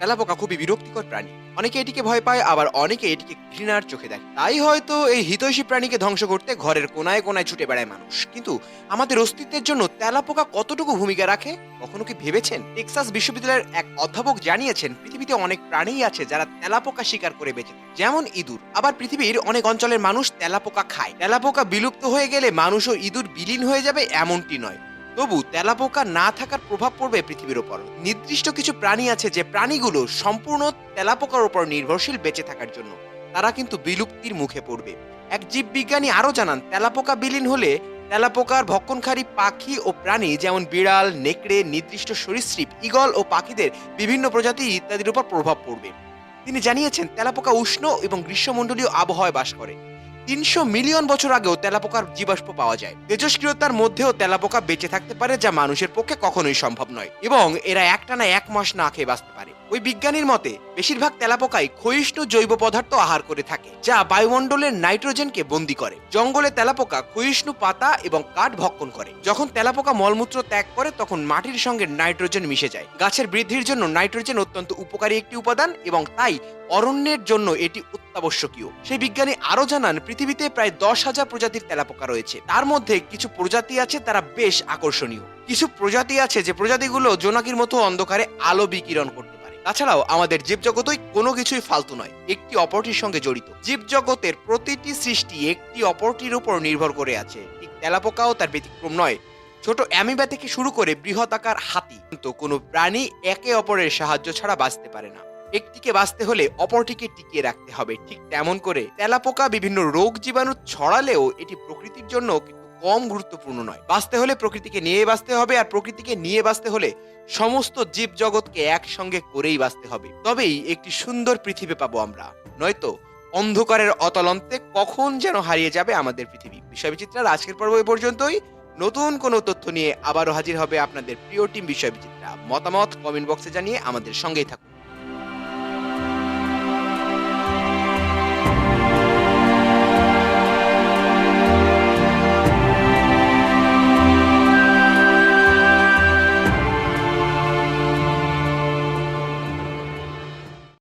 তেলাপোকা খুবই বিরক্তিকর প্রাণী। অনেকে এটিকে ভয় পায়, আবার অনেকে এটিকে ঘৃণার চোখে দেখে। তাই হয়তো এই হিতৈষী প্রাণীকে ধ্বংস করতে ঘরের কোনায় কোনায় ছুটে বেড়ায় মানুষ। কিন্তু আমাদের অস্তিত্বের জন্য তেলাপোকা কতটুকু ভূমিকা রাখে, কখনো কি ভেবেছেন? টেক্সাস বিশ্ববিদ্যালয়ের এক অধ্যাপক জানিয়েছেন, পৃথিবীতে অনেক প্রাণীই আছে যারা তেলাপোকা শিকার করে বেঁচে থাকে, যেমন ইঁদুর। আবার পৃথিবীর অনেক অঞ্চলের মানুষ তেলাপোকা খায়। তেলাপোকা বিলুপ্ত হয়ে গেলে মানুষ ও ইঁদুর বিলীন হয়ে যাবে এমনটি নয়, তবু তেলাপোকা না থাকার প্রভাব পড়বে পৃথিবীর ওপর। নির্দিষ্ট কিছু প্রাণী আছে যে প্রাণীগুলো সম্পূর্ণ তেলাপোকার উপর নির্ভরশীল বেঁচে থাকার জন্য, তারা কিন্তু বিলুপ্তির মুখে পড়বে। এক জীববিজ্ঞানী আরো জানান, তেলাপোকা বিলীন হলে তেলাপোকার ভক্ষণকারী পাখি ও প্রাণী যেমন বিড়াল, নেকড়ে, নির্দিষ্ট সরীসৃপ, ঈগল ও পাখিদের বিভিন্ন প্রজাতি ইত্যাদির উপর প্রভাব পড়বে। তিনি জানিয়েছেন, তেলাপোকা উষ্ণ এবং গ্রীষ্মমণ্ডলীয় আবহাওয়ায় বাস করে। ৩০০ মিলিয়ন বছর আগেও তেলাপোকার জীবাশ্ম পাওয়া যায়। তেজস্ক্রিয়তার মধ্যেও তেলাপোকা বেঁচে থাকতে পারে, যা মানুষের পক্ষে কখনোই সম্ভব নয়, এবং এরা একটানা ১ মাস না খেয়ে বাঁচতে পারে। ওই বিজ্ঞানীর মতে, বেশিরভাগ তেলাপোকাই ক্ষয়িষ্ণু জৈব পদার্থ আহার করে থাকে, যা বায়ুমণ্ডলের নাইট্রোজেনকে বন্দী করে। জঙ্গলে তেলাপোকা ক্ষয়িষ্ণু পাতা এবং কাঠ ভক্ষণ করে। যখন তেলাপোকা মলমূত্র ত্যাগ করে, তখন মাটির সঙ্গে নাইট্রোজেন মিশে যায়। গাছের বৃদ্ধির জন্য নাইট্রোজেন অত্যন্ত উপকারী একটি উপাদান, এবং তাই অরণ্যের জন্য এটি অত্যাবশ্যকীয়। সেই বিজ্ঞানী আরো জানান, পৃথিবীতে প্রায় ১০,০০০ প্রজাতির তেলাপোকা রয়েছে। তার মধ্যে কিছু প্রজাতি আছে তারা বেশ আকর্ষণীয়। কিছু প্রজাতি আছে যে প্রজাতিগুলো জোনাকির মতো অন্ধকারে আলো বিকিরণ করতে পারে। তাছাড়াও আমাদের জীবজগতই কোনো কিছুই ফালতু নয়, একটি অপরটির সঙ্গে জড়িত। জীবজগতের প্রতিটি সৃষ্টি একটি অপরটির উপর নির্ভর করে আছে, ঠিক তেলাপোকাও তার ব্যতিক্রম নয়। ছোট অ্যামিবা থেকে শুরু করে বৃহদাকার হাতি, কিন্তু কোনো প্রাণী একে অপরের সাহায্য ছাড়া বাঁচতে পারে না। একটিকে বাঁচতে হলে অপরটিকে টিকিয়ে রাখতে হবে। ঠিক তেমন করে তেলাপোকা বিভিন্ন রোগ জীবাণু ছড়ালেও এটি প্রকৃতির জন্য কিন্তু কম গুরুত্বপূর্ণ নয়। বাঁচতে হলে প্রকৃতিকে নিয়ে বাঁচতে হবে, আর প্রকৃতিকে নিয়ে বাঁচতে হলে সমস্ত জীব জগৎকে একসঙ্গে করেই বাঁচতে হবে। তবেই একটি সুন্দর পৃথিবী পাবো আমরা, নয়তো অন্ধকারের অতলন্তে কখন যেন হারিয়ে যাবে আমাদের পৃথিবী। বিষয়বিচিত্রার আজকের পর্ব এ পর্যন্তই। নতুন কোনো তথ্য নিয়ে আবারও হাজির হবে আপনাদের প্রিয় টিম বিষয়বিচিত্রা। মতামত কমেন্ট বক্সে জানিয়ে আমাদের সঙ্গেই থাকুন।